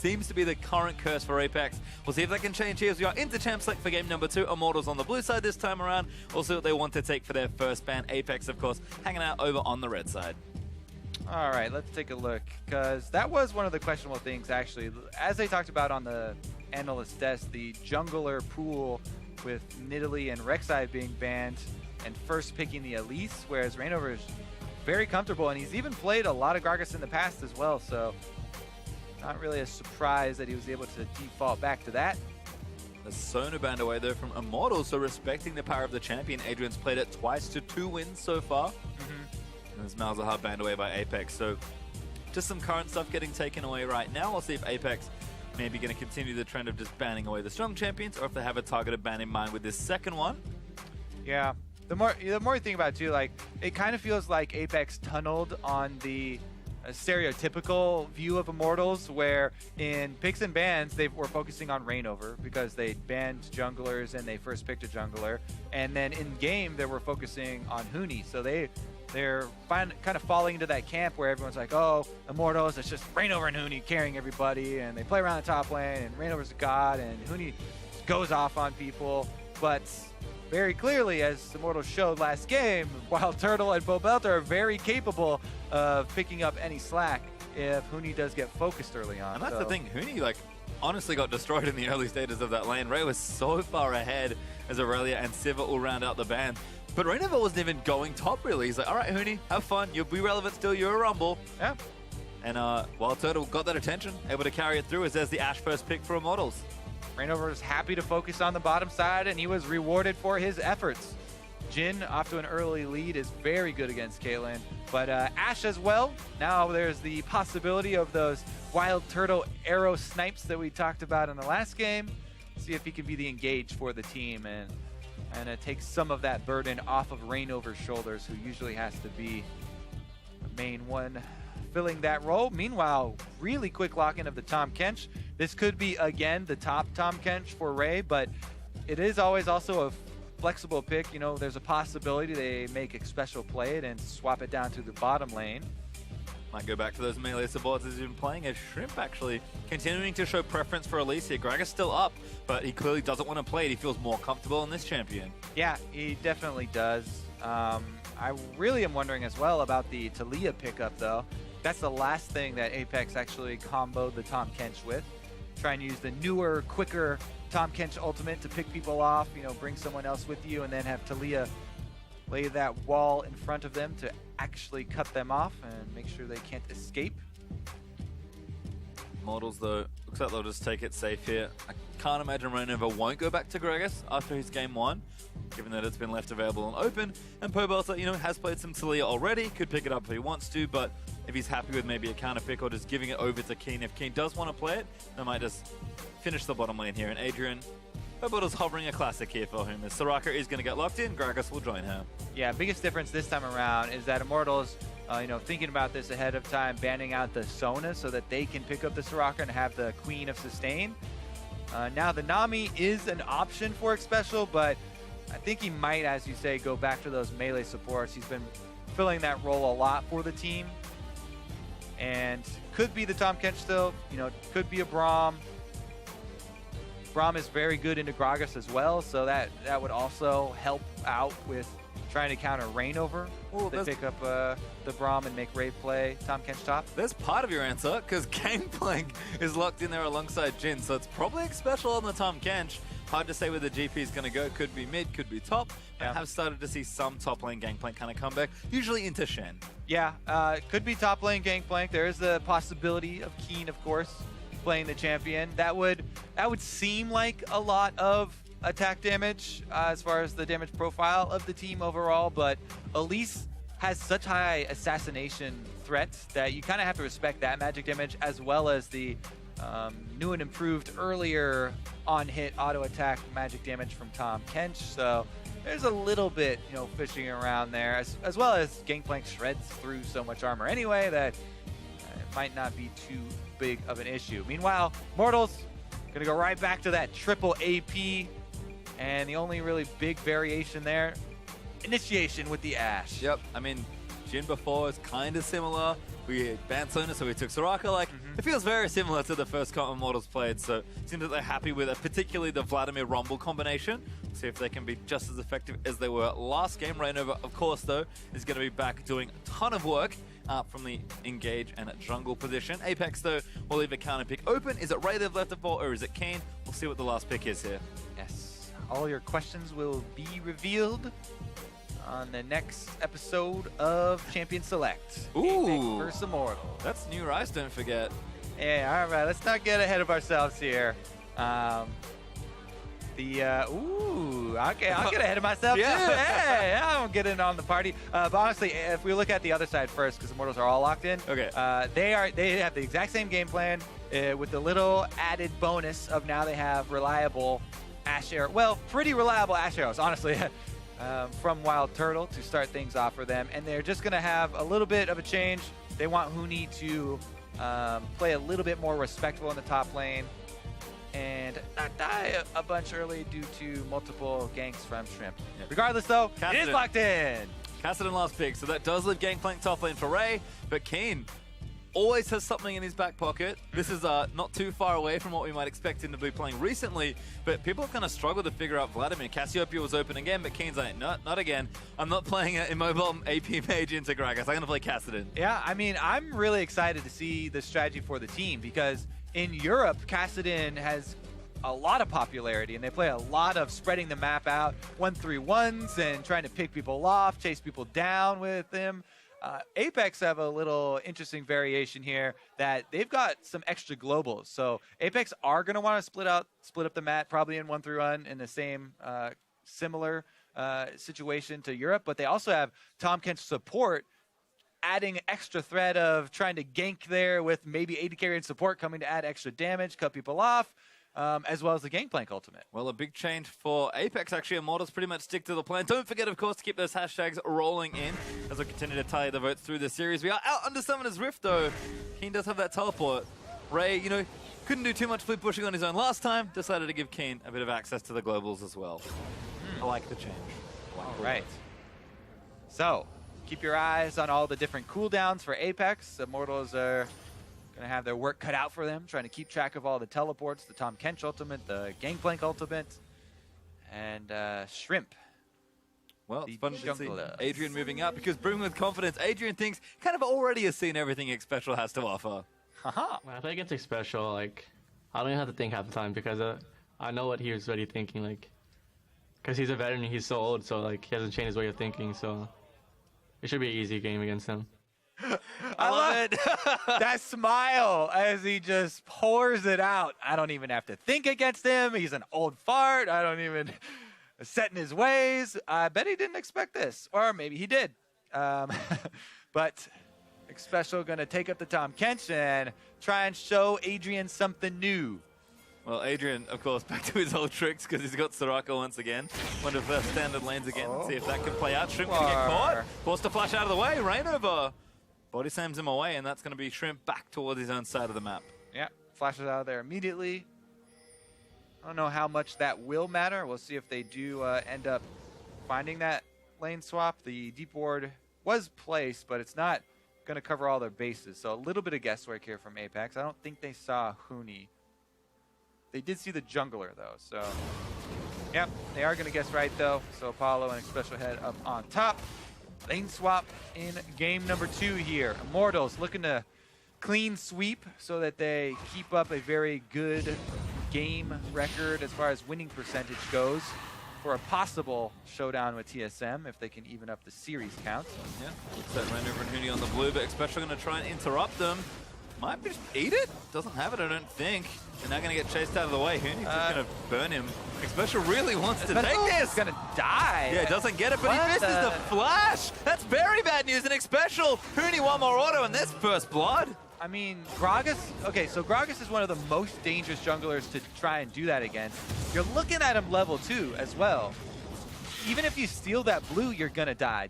seems to be the current curse for Apex. We'll see if that can change here as we are into Champ Select for game number 2. Immortals on the blue side this time around. We'll see what they want to take for their first ban. Apex, of course, hanging out over on the red side. All right, let's take a look, because that was one of the questionable things, actually. As they talked about on the analyst desk, the jungler pool with Nidalee and Rek'Sai being banned and first picking the Elise, whereas Reignover is very comfortable, and he's even played a lot of Gragas in the past as well, so not really a surprise that he was able to default back to that. The Sona banned away though from Immortals, so respecting the power of the champion. Adrian's played it twice to 2 wins so far. And there's Malzahar banned away by Apex, so just some current stuff getting taken away right now. We'll see if Apex maybe going to continue the trend of just banning away the strong champions, or if they have a targeted ban in mind with this second one. Yeah, the more you think about it too, like, it kind of feels like Apex tunneled on the stereotypical view of Immortals, where in picks and bans they were focusing on Reignover because they banned junglers and they first picked a jungler, and then in game they were focusing on Huni, so they're kind of falling into that camp where everyone's like, oh, Immortals, it's just Reignover and Huni carrying everybody, and they play around the top lane, and Reignover's a god, and Huni goes off on people. But very clearly, as Immortals showed last game, while Turtle and Bobelta are very capable of picking up any slack if Huni does get focused early on. And that's the thing, Huni, like, honestly got destroyed in the early stages of that lane. Ray was so far ahead as Aurelia and Siva all round out the ban. But Reignover wasn't even going top, really. He's like, all right, Huni, have fun. You'll be relevant still. You're a Rumble. Yeah. And while Turtle got that attention, able to carry it through, as there's the Ashe first pick for Immortals. Reignover was happy to focus on the bottom side, and he was rewarded for his efforts. Jhin, off to an early lead, is very good against Caitlyn. But Ashe as well. Now there's the possibility of those Wild Turtle arrow snipes that we talked about in the last game. See if he can be the engage for the team and take some of that burden off of Reignover's shoulders, who usually has to be the main one filling that role. Meanwhile, really quick lock-in of the Tahm Kench. This could be, again, the top Tahm Kench for Ray, but it is always also a flexible pick. You know, there's a possibility they make a special play it and swap it down to the bottom lane. Might go back to those melee supports as he's been playing as Shrimp, actually. Continuing to show preference for Elise here. Gragas still up, but he clearly doesn't want to play it. He feels more comfortable in this champion. Yeah, he definitely does. I really am wondering as well about the Taliyah pickup, though. That's the last thing that Apex actually comboed the Tahm Kench with. Try and use the newer, quicker Tahm Kench ultimate to pick people off, you know, bring someone else with you, and then have Taliyah lay that wall in front of them to actually cut them off and make sure they can't escape. Immortals, though, looks like they'll just take it safe here. I can't imagine Reignover won't go back to Gragas after his game 1, given that it's been left available and open. And Pobelta, you know, has played some Taliyah already, could pick it up if he wants to, but if he's happy with maybe a counter pick or just giving it over to Keen, if Keen does want to play it, they might just finish the bottom lane here. And Adrian, Pobelta's hovering a classic here for him, as Soraka is going to get locked in, Gragas will join her. Yeah, biggest difference this time around is that Immortals, you know, thinking about this ahead of time, banning out the Sona so that they can pick up the Soraka and have the Queen of Sustain. Now the Nami is an option for X Special, but I think he might, as you say, go back to those melee supports. He's been filling that role a lot for the team. And could be the Tahm Kench still, you know, could be a Braum. Braum is very good into Gragas as well, so that would also help out with trying to counter Reignover. They pick up the Braum and make Ray play Tahm Kench top. There's part of your answer, because Gangplank is locked in there alongside Jhin, so it's probably X Special on the Tahm Kench. Hard to say where the GP is going to go. Could be mid, could be top. Yeah. I have started to see some top lane Gangplank kind of come back, usually into Shen. Yeah, could be top lane Gangplank. There is the possibility of Keen, of course, playing the champion. That would seem like a lot of attack damage as far as the damage profile of the team overall, but Elise has such high assassination threat that you kind of have to respect that magic damage, as well as the new and improved earlier on-hit auto attack magic damage from Tahm Kench. So there's a little bit, you know, fishing around there, as well as Gangplank shreds through so much armor anyway that it might not be too big of an issue. Meanwhile, Immortals gonna go right back to that triple AP, and the only really big variation there, initiation with the Ashe. Yep, I mean, Jhin before is kind of similar. we banned Sona, so we took Soraka. Like, it feels very similar to the first Immortals played, so it seems that they're happy with it, particularly the Vladimir Rumble combination. See if they can be just as effective as they were last game. Rainover, of course, though, is going to be back doing a ton of work from the engage and jungle position. Apex, though, will leave a counter pick open. Is it Ray they've left it for, or is it Kane? We'll see what the last pick is here. Yes. All your questions will be revealed on the next episode of Champion Select. Ooh. Apex versus Immortals. That's new Rise, don't forget. Yeah, all right. Let's not get ahead of ourselves here. Okay, I'll get ahead of myself too. Hey, I'm getting on the party. But honestly, if we look at the other side first, because Immortals are all locked in. Okay. They have the exact same game plan with the little added bonus of now they have reliable Ash Arrow. Well, pretty reliable Ash Arrows, honestly, from Wild Turtle to start things off for them. And they're just going to have a little bit of a change. They want Huni to play a little bit more respectful in the top lane and not die a bunch early due to multiple ganks from Shrimp. Yep. Regardless, though, it is locked in. Kassadin last pick, so that does leave Gangplank top lane for Ray, but Kane always has something in his back pocket. This is not too far away from what we might expect him to be playing recently, but people have kind of struggled to figure out Vladimir. Cassiopeia was open again, but Kane's like, no, not again. I'm not playing an immobile AP mage into Gragas. I'm going to play Kassadin. Yeah, I mean, I'm really excited to see the strategy for the team because in Europe, Kassadin has a lot of popularity, and they play a lot of spreading the map out, 1-3-1s, and trying to pick people off, chase people down with them. Apex have a little interesting variation here that they've got some extra globals. So Apex are going to want to split up the map, probably in 1-3-1 in the same similar situation to Europe, but they also have Tom Kent's support adding extra threat of trying to gank there with maybe AD carry and support coming to add extra damage, cut people off, as well as the Gangplank ultimate. Well, a big change for Apex, actually. Immortals pretty much stick to the plan. Don't forget, of course, to keep those hashtags rolling in as we continue to tally the votes through the series. We are out under Summoner's Rift, though. Kane does have that teleport. Ray, couldn't do too much flip pushing on his own last time. Decided to give Kane a bit of access to the globals as well. I like the change. All right. So, keep your eyes on all the different cooldowns for Apex. Immortals are going to have their work cut out for them, trying to keep track of all the teleports, the Tom Kench ultimate, the Gangplank ultimate, and Shrimp. Well, it's fun to see Adrian moving up because brimming with confidence, Adrian thinks kind of already has seen everything Xpecial has to offer. Haha. When I play against Xpecial, like, I don't even have to think half the time because I know what he was already thinking, like, because he's a veteran, he's so old, so, like, he hasn't changed his way of thinking, so it should be an easy game against him. I love it. That smile as he just pours it out. I don't even have to think against him. He's an old fart. I don't even set in his ways. I bet he didn't expect this, or maybe he did. But Xpecial going to take up the Tom Kench and try and show Adrian something new. Well, Adrian, of course, back to his old tricks because he's got Soraka once again. One of their standard lanes again. Let's see if that can play out. Shrimp can get caught. Forced to flash out of the way. Rainover body slams him away, and that's going to be Shrimp back towards his own side of the map. Yeah, flashes out of there immediately. I don't know how much that will matter. We'll see if they do end up finding that lane swap. The deep ward was placed, but it's not going to cover all their bases. So a little bit of guesswork here from Apex. I don't think they saw Huni. They did see the jungler, though. So, yep, they are going to guess right, though. So Apollo and Xpecial head up on top. Lane swap in game number 2 here. Immortals looking to clean sweep so that they keep up a very good game record as far as winning percentage goes for a possible showdown with TSM if they can even up the series count. Yeah, looks like Rainover and Huni on the blue, but Xpecial going to try and interrupt them. Might just eat it? Doesn't have it, I don't think. They're now going to get chased out of the way. Huni's just going to burn him. Xpecial really wants to take this. He's going to die. Yeah, doesn't get it, but he misses the flash. That's very bad news. And Xpecial, Huni one more auto, and there's first blood. I mean, Gragas, okay, so Gragas is one of the most dangerous junglers to try and do that against. You're looking at him level 2 as well. Even if you steal that blue, you're going to die.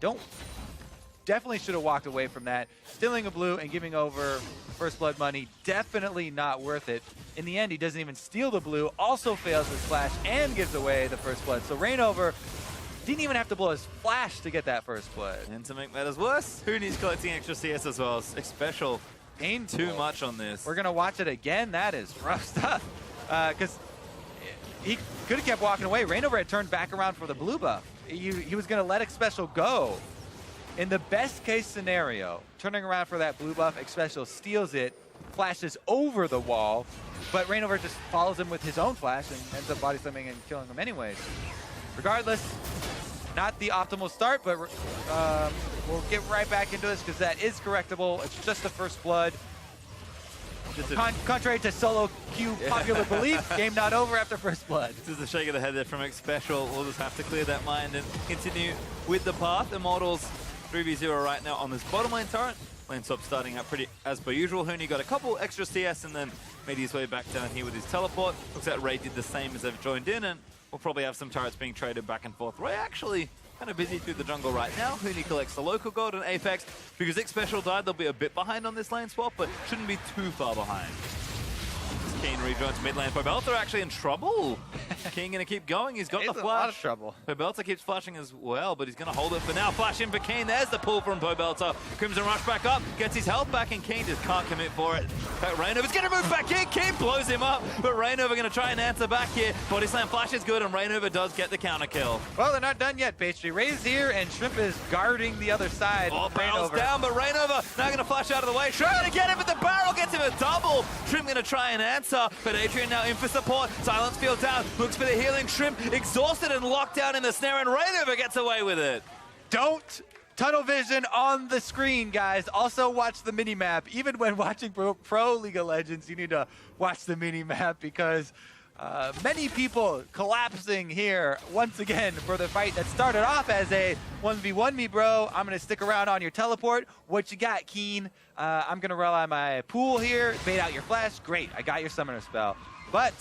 Definitely should have walked away from that. Stealing a blue and giving over first blood money, definitely not worth it. In the end, he doesn't even steal the blue, also fails his flash and gives away the first blood. So Rainover Didn't even have to blow his flash to get that first blood. And to make matters worse, Hooney's collecting extra CS as well. Special. Painful. Too much on this. We're going to watch it again. That is rough stuff. Because he could have kept walking away. Reignover had turned back around for the blue buff. He was going to let Xpecial go. In the best case scenario, turning around for that blue buff, Xpecial steals it, flashes over the wall, but Reignover just follows him with his own flash and ends up body slamming and killing him anyways. Regardless, not the optimal start, but we'll get right back into this because that is correctable. It's just the first blood. Contrary to solo queue popular belief, game not over after first blood. This is a shake of the head there from Xpecial. We'll just have to clear that mind and continue with the path. Immortals 3v0 right now on this bottom lane turret. Lane swap starting out pretty as per usual. Hooney got a couple extra CS and then made his way back down here with his teleport. Looks like Ray did the same as they've joined in, and we'll probably have some turrets being traded back and forth. Ray actually kind of busy through the jungle right now. Hooney collects the local gold and APX. Because Xpecial died, they'll be a bit behind on this lane swap, but shouldn't be too far behind. Keen rejoins mid lane. Pobelter actually in trouble. King gonna keep going. He's got the flash. A lot of trouble. Pobelter keeps flashing as well, but he's gonna hold it for now. Flash in for Keen. There's the pull from Pobelter. Crimson rush back up, gets his health back, and Keen just can't commit for it. But Reignover's gonna move back in. Keen blows him up, but Reignover gonna try and answer back here. Body slam flash is good, and Reignover does get the counter kill. Well, they're not done yet, Pastry. Ray's here, and Shrimp is guarding the other side. Oh, barrel's down, but Reignover now gonna flash out of the way. Trying to get it, but the barrel gets him a double. Shrimp gonna try and answer, but Adrian now in for support. Silence field down, looks for the healing. Shrimp exhausted and locked down in the snare, and Reignover gets away with it. Don't tunnel vision on the screen, guys. Also watch the mini-map. Even when watching Pro League of Legends, you need to watch the mini-map because many people collapsing here once again for the fight that started off as a 1v1 me, bro. I'm going to stick around on your teleport. What you got, Keen? I'm going to rely on my pool here. Bait out your flash. Great. I got your summoner spell. But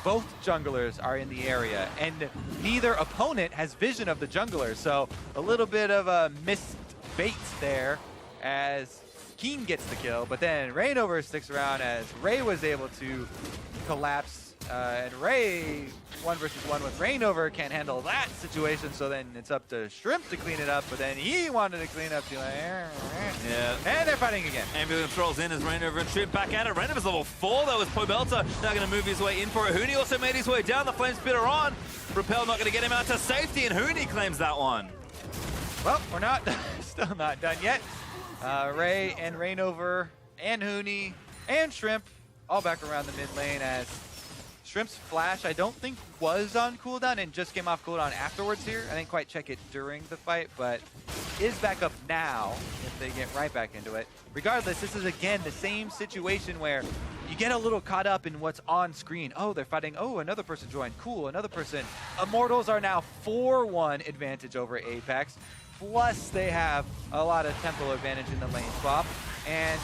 both junglers are in the area, and neither opponent has vision of the jungler, so a little bit of a missed bait there as Keen gets the kill, but then Reignover sticks around as Ray was able to collapse, and Ray 1 versus 1 with Reignover can't handle that situation, so then it's up to Shrimp to clean it up, but then he wanted to clean up too. Yeah. And they're fighting again. Ambulance rolls in as Reignover and Shrimp back at it. Reignover's level 4 though, as Pobelter now going to move his way in for it. Hooney also made his way down. The Flame Spitter on. Repel not going to get him out to safety, and Hooney claims that one. Well, we're not, still not done yet. Ray and Reignover and Hooney and Shrimp all back around the mid lane as Shrimp's flash, I don't think was on cooldown and just came off cooldown afterwards here. I didn't quite check it during the fight, but is back up now if they get right back into it. Regardless, this is again the same situation where you get a little caught up in what's on screen. Oh, they're fighting. Oh, another person joined. Cool, another person. Immortals are now 4-1 advantage over Apex. Plus, they have a lot of tempo advantage in the lane swap. And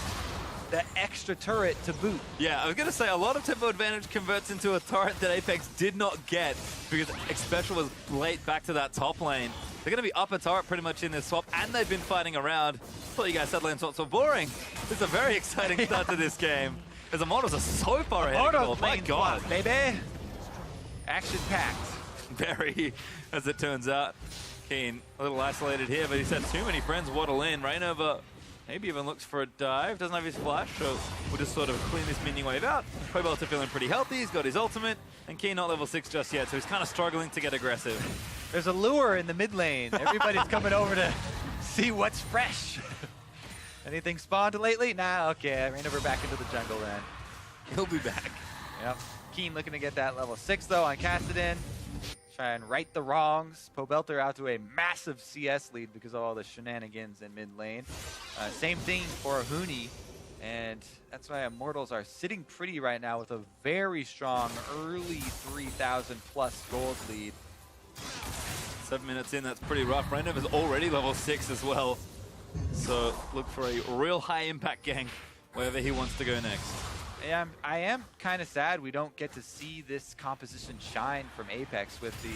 the extra turret to boot. Yeah, I was going to say a lot of tempo advantage converts into a turret that Apex did not get because Xpecial was late back to that top lane. They're going to be up a turret pretty much in this swap, and they've been fighting around. I thought you guys said lane swaps were boring. This is a very exciting start to this game. As Immortals are so far ahead. My God. Swap, baby. Action-packed. Very, as it turns out. Keen, a little isolated here, but he's had too many friends waddle in. Reignover maybe even looks for a dive, doesn't have his flash, so we'll just sort of clean this minion wave out. Pobelter feeling pretty healthy, he's got his ultimate, and Keen not level 6 just yet, so he's kind of struggling to get aggressive. There's a lure in the mid lane. Everybody's coming over to see what's fresh. Anything spawned lately? Nah, okay, Reignover back into the jungle then. He'll be back. Yep. Keen looking to get that level 6 though on Kassadin. Try and right the wrongs. Pobelter out to a massive CS lead because of all the shenanigans in mid lane. Same thing for Hooney, and that's why Immortals are sitting pretty right now with a very strong early 3,000 plus gold lead. 7 minutes in, that's pretty rough. Reignover's already level 6 as well. So look for a real high impact gank wherever he wants to go next. Yeah, I am kind of sad we don't get to see this composition shine from Apex with the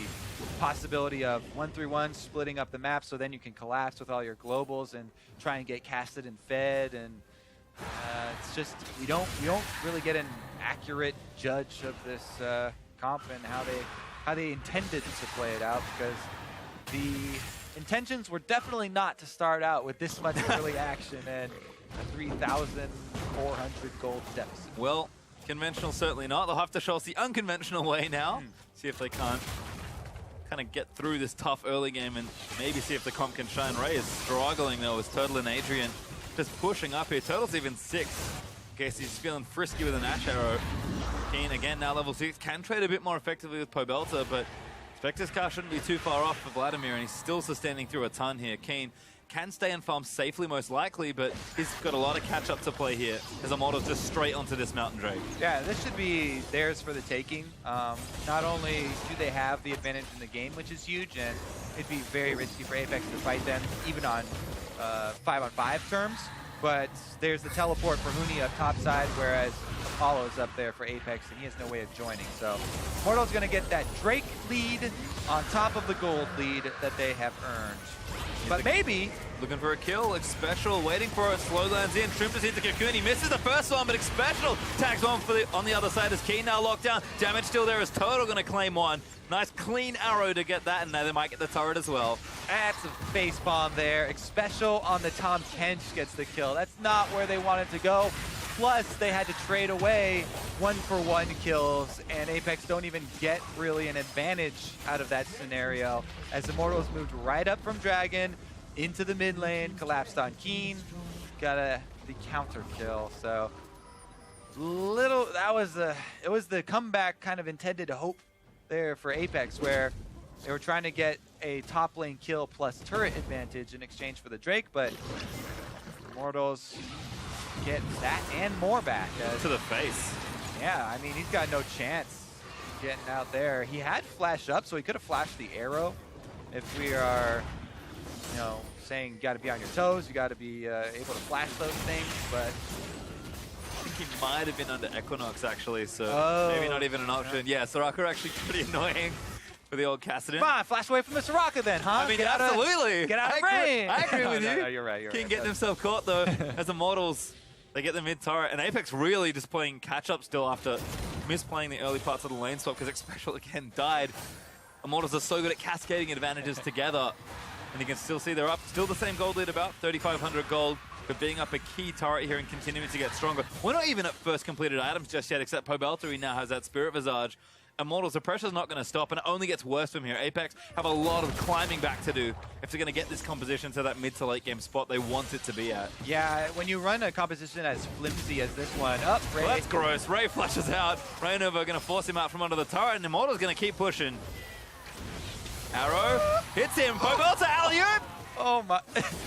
possibility of 1-3-1 splitting up the map so then you can collapse with all your globals and try and get casted and fed, and it's just we don't really get an accurate judge of this comp and how they intended to play it out, because the intentions were definitely not to start out with this much early action and a 3,400 gold deficit. Well, conventional certainly not. They'll have to show us the unconventional way now. See if they can't kind of get through this tough early game and maybe see if the comp can shine. Ray is struggling though with Turtle and Adrian just pushing up here. Turtle's even 6. In case he's feeling frisky with an Ash Arrow. Keen again now level 6. Can trade a bit more effectively with Pobelta, but Spectre's car shouldn't be too far off for Vladimir, and he's still sustaining through a ton here. Keen can stay and farm safely most likely, but he's got a lot of catch up to play here as Immortals just straight onto this Mountain Drake. Yeah, this should be theirs for the taking. Not only do they have the advantage in the game, which is huge, and it'd be very risky for Apex to fight them even on 5-on-5 terms, but there's the teleport for Huni up top side, whereas Apollo's up there for Apex, and he has no way of joining. So Immortal's going to get that Drake lead on top of the gold lead that they have earned. But maybe... Looking for a kill, Xpecial waiting for it, slow lands in, Shrimp is into Cocoon, he misses the first one, but Xpecial tags on for on the other side as Keen now locked down. Damage still there as Total going to claim one. Nice clean arrow to get that, and now they might get the turret as well. That's a face bomb there. Xpecial on the Tom Kench gets the kill. That's not where they wanted to go. Plus, they had to trade away 1-for-1 kills, and Apex don't even get really an advantage out of that scenario, as Immortals moved right up from Dragon into the mid lane, collapsed on Keen, got the counter kill. So it was the comeback kind of intended hope there for Apex, where they were trying to get a top lane kill plus turret advantage in exchange for the Drake, but Immortals get that and more back. To the face. Yeah, I mean, he's got no chance getting out there. He had flash up, so he could have flashed the arrow. If we are, you know, saying you got to be on your toes, you got to be able to flash those things, but... I think he might have been under Equinox actually, so maybe not even an option. Yeah, Soraka actually pretty annoying for the old Kassadin. Come on, flash away from the Soraka then, huh? I mean, absolutely. Get out of range. I agree with you. No, you're right. King getting himself caught though as Immortals. They get the mid turret, and Apex really just playing catch up still after misplaying the early parts of the lane swap because Xpecial again died. Immortals are so good at cascading advantages together, and you can still see they're up, still the same gold lead, about 3,500 gold, but being up a key turret here and continuing to get stronger. We're not even at first completed items just yet, except Pobelta, who now has that Spirit Visage. Immortals, the pressure's not going to stop, and it only gets worse from here. Apex have a lot of climbing back to do if they're going to get this composition to that mid to late game spot they want it to be at. Yeah, when you run a composition as flimsy as this one, Ray. Well, that's gross. Ray flushes out. Raynova going to force him out from under the turret, and Immortal's going to keep pushing. Arrow hits him. Pobelta alley-oop. Oh my.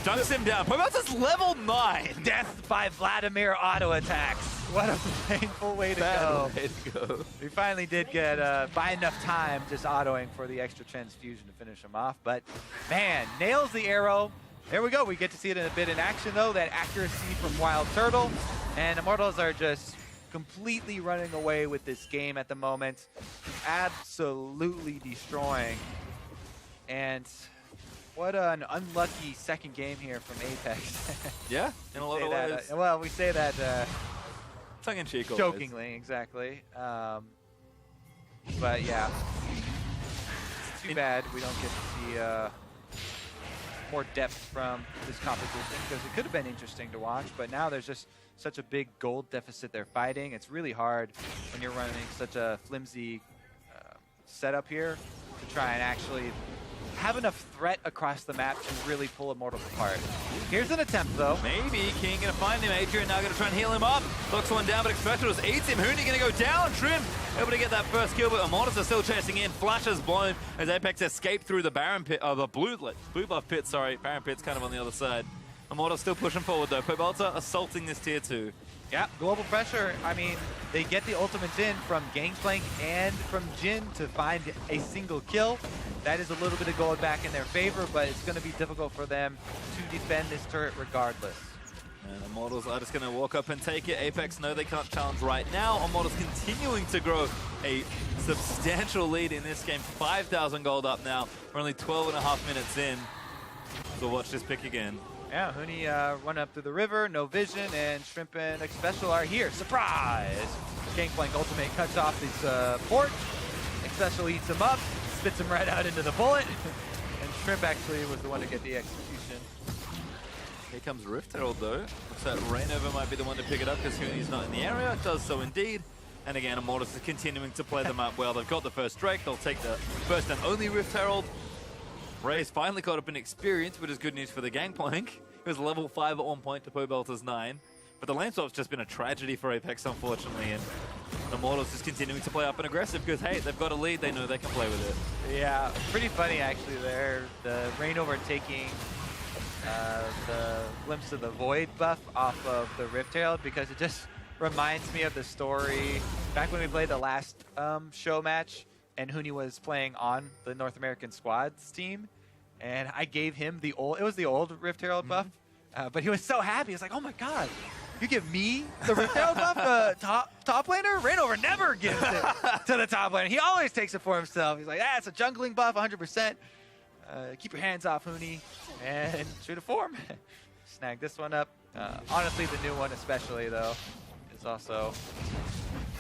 Dunks him down. Pobelta's level 9. Death by Vladimir auto attacks. What a painful way to go. Way to go. We finally did get, by enough time, just autoing for the extra transfusion to finish him off. But, man, nails the arrow. There we go. We get to see it in a bit in action, though. That accuracy from Wild Turtle. And Immortals are just completely running away with this game at the moment. Absolutely destroying. And what an unlucky second game here from Apex. Yeah, in a lot of ways. Well, we say that tongue-in-cheek always. jokingly, exactly. But yeah, it's too bad we don't get to see more depth from this competition, because it could have been interesting to watch, but now there's just such a big gold deficit they're fighting. It's really hard when you're running such a flimsy setup here to try and actually have enough threat across the map to really pull Immortals apart. Here's an attempt, though. Maybe King gonna find him. Adrian now gonna try and heal him up. Looks one down, but Xpecial just eats him. Huni gonna go down. Trim able to get that first kill, but Immortals are still chasing in. Flashes blown as Apex escape through the Baron pit, the blue buff pit. Sorry, Baron pit's kind of on the other side. Immortals still pushing forward though. Pobelta assaulting this tier 2. Yeah, global pressure. I mean, they get the ultimates in from Gangplank and from Jin to find a single kill. That is a little bit of gold back in their favor, but it's going to be difficult for them to defend this turret regardless. And Immortals are just going to walk up and take it. Apex know they can't challenge right now. Immortals continuing to grow a substantial lead in this game. 5,000 gold up now. We're only 12.5 minutes in. So watch this pick again. Yeah, Huni run up through the river, no vision, and Shrimp and Xpecial are here. Surprise! Gangplank ultimate cuts off his port. Xpecial eats him up, spits him right out into the bullet, and Shrimp actually was the one to get the execution. Here comes Rift Herald though. Looks like Rainover might be the one to pick it up because Hooney's not in the area. Does so indeed. And again, Immortals is continuing to play them up well. They've got the first Drake. They'll take the first and only Rift Herald. Ray's finally caught up in experience, which is good news for the Gangplank. He was level 5 at one point to Pobelter's 9. But the lane swap's just been a tragedy for Apex, unfortunately. And Immortals is continuing to play up and aggressive because, hey, they've got a lead. They know they can play with it. Yeah, pretty funny actually there. The Rainover taking the glimpse of the Void buff off of the Rift Herald because it just reminds me of the story back when we played the last show match and Hooney was playing on the North American squads team, and I gave him the old, it was the old Rift Herald buff, but he was so happy. He's like, oh my god, you give me the Rift Herald buff, the top laner? Rainover never gives it to the top laner. He always takes it for himself. He's like, ah, it's a jungling buff, 100%. Keep your hands off, Hooney, and shoot a form. Snag this one up. Honestly, the new one especially, though, is also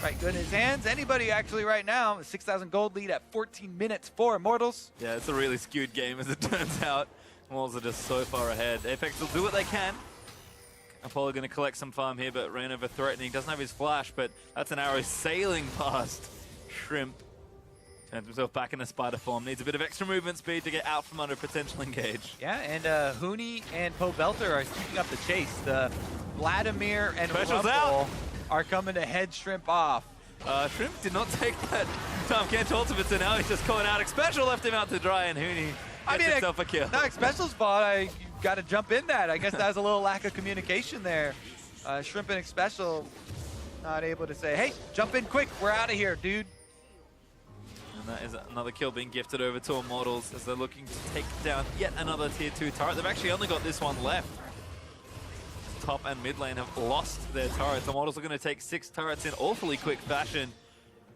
quite good in his hands. Anybody actually right now, a 6,000 gold lead at 14 minutes for Immortals. Yeah, it's a really skewed game as it turns out. Immortals are just so far ahead. Apex will do what they can. Apollo going to collect some farm here, but Rainover threatening. Doesn't have his flash, but that's an arrow sailing past Shrimp. Turns himself back in the spider form. Needs a bit of extra movement speed to get out from under potential engage. Yeah, and Hooney and Pobelter are keeping up the chase. The Vladimir and Rumble are coming to head Shrimp off. Shrimp did not take that Tom Kent ultimate, so now he's just calling out. Special left him out to dry, and Hooney gets himself a kill. No, Special's fault. You got to jump in that. I guess that was a little lack of communication there. Shrimp and Special not able to say, hey, jump in quick. We're out of here, dude. And that is another kill being gifted over to Immortals as they're looking to take down yet another tier 2 turret. They've actually only got this one left. Top and mid lane have lost their turrets. Immortals are going to take 6 turrets in awfully quick fashion.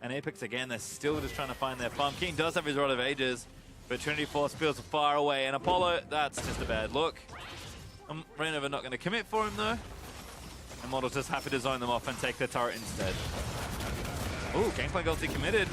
And Apex, again, they're still just trying to find their farm. King does have his Rod of Ages, but Trinity Force feels far away. And Apollo, that's just a bad look. Rainover not going to commit for him, though. Immortals just happy to zone them off and take their turret instead. Ooh, Gangplank ulti committed.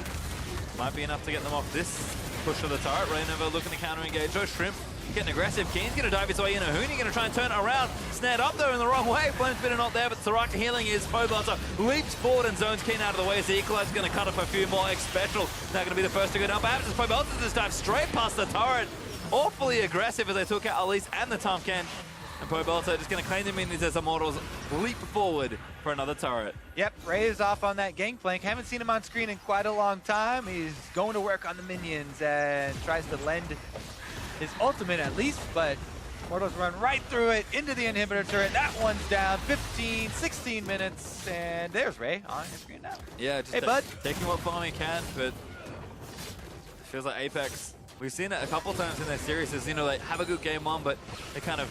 Might be enough to get them off this push of the turret. Rainover looking to counter-engage. Oh, Shrimp getting aggressive. Keen's going to dive his way in. Hooney going to try and turn it around. Snared up, though, in the wrong way. Flame's bit not there, but Soraka healing his Pobelter. Leaps forward and zones Keen out of the way as the Equalizer is going to cut off a few more. Special now going to be the first to go down. Perhaps as Pobelter just dive straight past the turret. Awfully aggressive as they took out Elise and the Tom Kent. And Pobelter just going to claim the minions as Immortals leap forward for another turret. Yep, Ray is off on that Gangplank. Haven't seen him on screen in quite a long time. He's going to work on the minions and tries to lend his ultimate at least, but Immortals run right through it into the inhibitor turret. That one's down. 15, 16 minutes, and there's Ray on his screen now. Yeah, just hey, bud. Taking what farm he can, but it feels like Apex, we've seen it a couple times in their series, is, you know, they have a good game one, but they kind of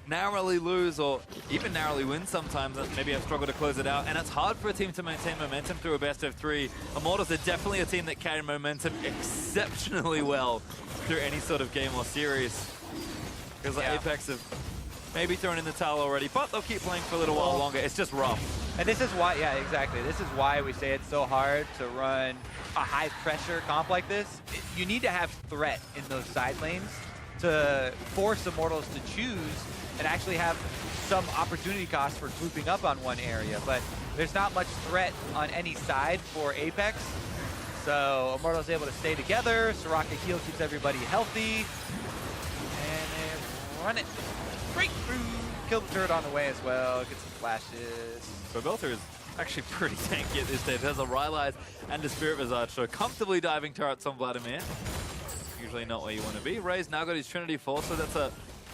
narrowly lose or even narrowly win sometimes, and maybe have struggled to close it out. And it's hard for a team to maintain momentum through a best of 3. Immortals are definitely a team that carry momentum exceptionally well through any sort of game or series. Because like Apex have maybe thrown in the towel already, but they'll keep playing for a little while longer. It's just rough. And this is why, yeah, exactly. This is why we say it's so hard to run a high pressure comp like this. You need to have threat in those side lanes to force Immortals to choose and actually have some opportunity cost for grouping up on one area. But there's not much threat on any side for Apex. So Immortals able to stay together. Soraka heal keeps everybody healthy. And they run it straight through. Kill the turret on the way as well. Get some flashes. Pobelter is actually pretty tanky at this stage. There's a Rylai's and a Spirit Visage, so comfortably diving turrets on Vladimir. Usually not where you want to be. Ray's now got his Trinity Force, so that's a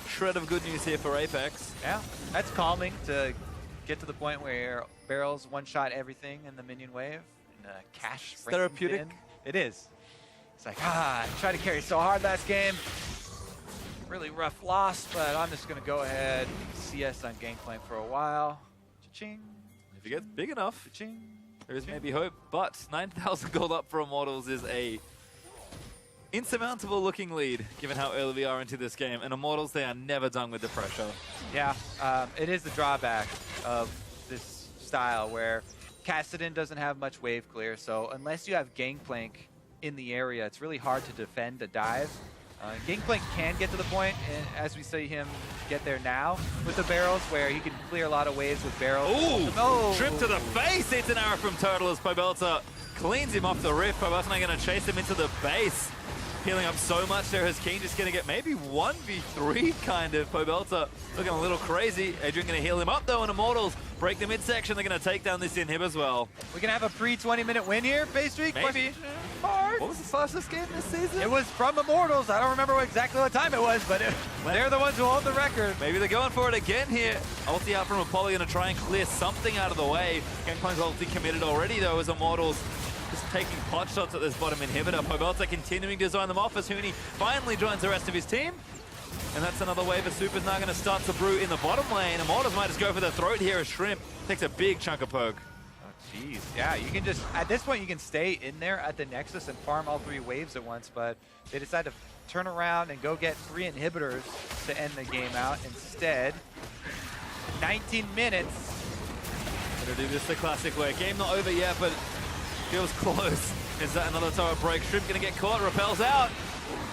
shred of good news here for Apex. Yeah, that's calming to get to the point where barrels one-shot everything in the minion wave. And cash therapeutic. It is. It's like, I tried to carry so hard last game. Really rough loss, but I'm just going to go ahead CS on Gangplank for a while. Cha-ching. If it gets big enough, Cha-ching. there is maybe hope, but 9,000 gold up for Immortals is a insurmountable looking lead, given how early we are into this game. And Immortals, they are never done with the pressure. Yeah, it is the drawback of this style where Kassadin doesn't have much wave clear, so unless you have Gangplank in the area, it's really hard to defend a dive. Gangplank can get to the point, and as we see him get there now with the barrels, where he can clear a lot of waves with barrels. Ooh, oh. Trip to the face. It's an arrow from Turtle as Pobelta cleans him off the rift. Pobelta now going to chase him into the base. Healing up so much there. His King just going to get maybe 1v3 kind of. Pobelta looking a little crazy. Adrian going to heal him up though, and Immortals break the midsection. They're going to take down this inhib as well. We're going to have a pre-20-minute win here, Phase Streak? Maybe. What was the fastest game this season? It was from Immortals. I don't remember exactly what time it was, but they're the ones who hold the record. Maybe they're going for it again here. Ulti out from Apollo, going to try and clear something out of the way. Gangplank's ulti committed already though, as Immortals just taking pot shots at this bottom inhibitor. Pobelta continuing to zone them off as Huni finally joins the rest of his team. And that's another wave of supers now going to start to brew in the bottom lane. Immortals might just go for the throat here as Shrimp takes a big chunk of poke. Oh, jeez. Yeah, you can just, at this point, you can stay in there at the Nexus and farm all 3 waves at once, but they decide to turn around and go get 3 inhibitors to end the game out instead. 19 minutes. Gonna do this the classic way. Game not over yet, but feels close. Is that another tower break? Shrimp gonna get caught, repels out.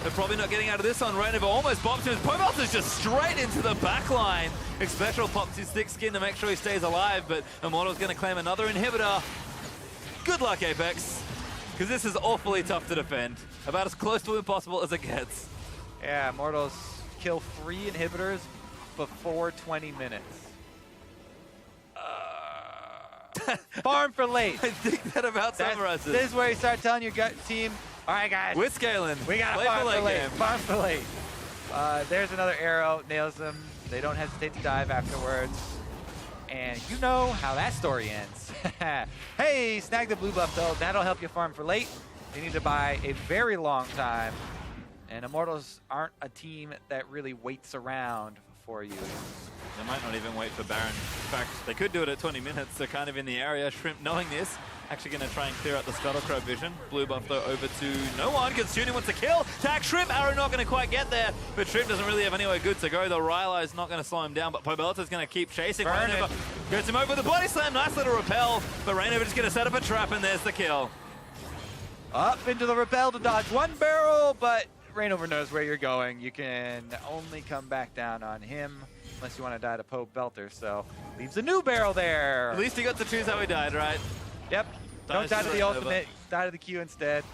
They're probably not getting out of this one. Rainova almost bops him. Pobelta's just straight into the back line. Expectral pops his thick skin to make sure he stays alive, but Immortal's gonna claim another inhibitor. Good luck, Apex, because this is awfully tough to defend. About as close to impossible as it gets. Yeah, Immortals kill 3 inhibitors before 20 minutes. Farm for late. I think that about summarizes. This is where you start telling your gut team, all right, guys. We're scaling. We got to farm for late. Farm for late. There's another arrow. Nails them. They don't hesitate to dive afterwards. And you know how that story ends. Hey, snag the blue buff, though. That'll help you farm for late. You need to buy a very long time. And Immortals aren't a team that really waits around for you. They might not even wait for Baron. In fact, they could do it at 20 minutes. They're kind of in the area. Shrimp, knowing this, actually going to try and clear out the Scuttlecrow vision. Blue buff, though, over to no one. Consuning wants to kill. Tag Shrimp. Arrow not going to quite get there, but Shrimp doesn't really have anywhere good to go. The Ryla is not going to slow him down, but Pobelta's going to keep chasing. Rainova gets him over with the body slam. Nice little repel, but Rainova just going to set up a trap, and there's the kill. Up into the repel to dodge 1 barrel, but Rainova knows where you're going. You can only come back down on him unless you want to die to Pobelta, so leaves a new barrel there. At least he got to choose how he died, right? Yep. Don't die to the ultimate, die to the Q instead.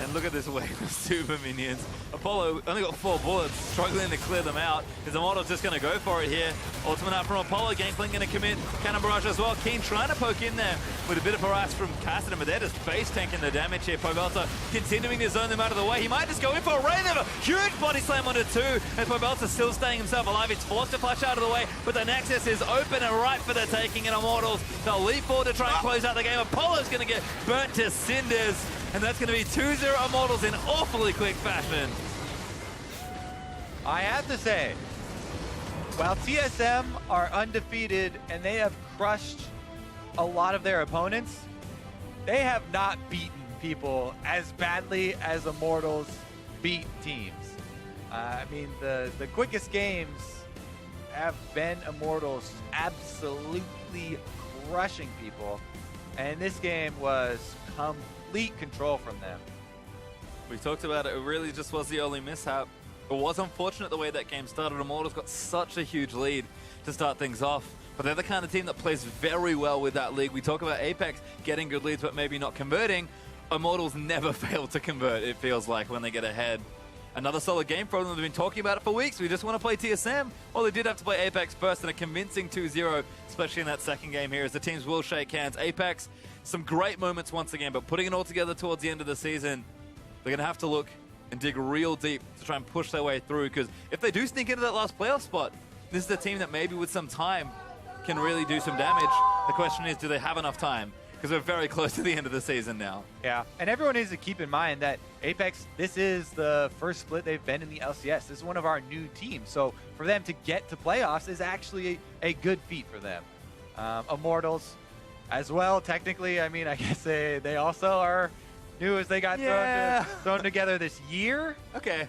And look at this wave of super minions. Apollo only got 4 bullets, struggling to clear them out. His Immortal's just going to go for it here. Ultimate out from Apollo. Gangplank going to commit. Cannon barrage as well. Keen trying to poke in there with a bit of harass from Cassidy, but they're just face tanking the damage here. Pobelta continuing to zone them out of the way. He might just go in for a Rainova. Huge body slam onto 2. And Pobelta still staying himself alive. It's forced to flash out of the way, but the Nexus is open and right for the taking. And Immortals, they'll leap forward to try and close out the game. Apollo's going to get burnt to cinders. And that's going to be 2-0 Immortals in awfully quick fashion. I have to say, while TSM are undefeated and they have crushed a lot of their opponents, they have not beaten people as badly as Immortals beat teams. I mean, the quickest games have been Immortals absolutely crushing people. And this game was complete control from them. We talked about it. It really just was the only mishap. It was unfortunate the way that game started. Immortals got such a huge lead to start things off. But they're the kind of team that plays very well with that lead. We talk about Apex getting good leads but maybe not converting. Immortals never fail to convert, it feels like, when they get ahead. Another solid game for them. We've been talking about it for weeks. We just want to play TSM. Well, they did have to play Apex first in a convincing 2-0, especially in that second game here, as the teams will shake hands. Apex, some great moments once again, but putting it all together towards the end of the season, they're going to have to look and dig real deep to try and push their way through, because if they do sneak into that last playoff spot, this is a team that maybe with some time can really do some damage. The question is, do they have enough time? Because we're very close to the end of the season now. Yeah, and everyone needs to keep in mind that Apex, this is the first split they've been in the LCS. This is one of our new teams. So for them to get to playoffs is actually a good feat for them. Immortals as well, technically. I mean, I guess they also are new as they got thrown together this year. Okay.